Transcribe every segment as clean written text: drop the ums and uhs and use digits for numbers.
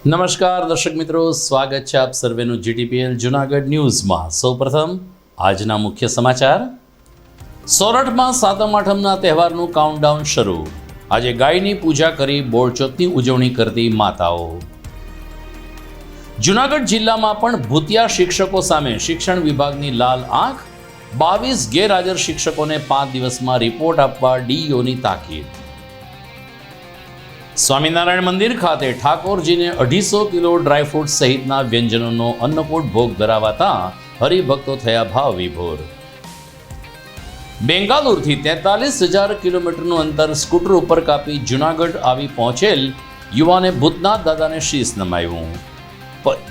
નમસ્કાર દર્શક મિત્રો, સ્વાગત છે આપ સર્વેનું જીટીપીએલ જૂનાગઢ ન્યૂઝમાં। સૌપ્રથમ આજના મુખ્ય સમાચાર। સોરઠમાં સાતમ આઠમના તહેવારનું કાઉન્ટડાઉન શરૂ। આજે ગાયની પૂજા કરી બોળચોથની ઉજવણી કરતી માતાઓ। જૂનાગઢ જિલ્લામાં પણ ભૂતિયા શિક્ષકો સામે શિક્ષણ વિભાગની લાલ આંખ। 22 ગેરહાજર શિક્ષકોને 5 દિવસમાં રિપોર્ટ આપવા ડીઈઓની તાકીદ। સ્વામિનારાયણ મંદિર ખાતે ઠાકોરજીને 250 કિલો ડ્રાયફ્રૂટ સહિતના વ્યંજનોનો અન્નકૂટ ભોગ ધરાવાતા હરિભક્તો થયા ભાવ વિભોર। બેંગાલુરથી 43,000 કિલોમીટરનું અંતર સ્કૂટર ઉપર કાપી જૂનાગઢ આવી પહોંચેલ યુવાને ભૂતનાથ દાદાને શીશ નમાવ્યું।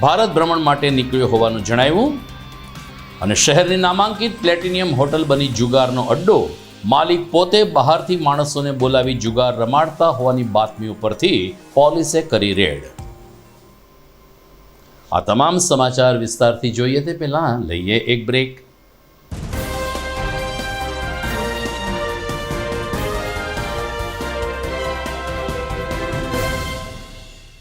ભારત ભ્રમણ માટે નીકળ્યો હોવાનું જણાવ્યું। અને શહેરની નામાંકિત પ્લેટિનિયમ હોટલ બની જુગારનો અડ્ડો। માલિક પોતે બહારથી માણસોને બોલાવી જુગાર રમાડતા હોવાની બાતમી ઉપરથી પોલીસે કરી રેડ। આ તમામ સમાચાર વિસ્તારથી જોઈએ તે પહેલા લઈએ એક બ્રેક।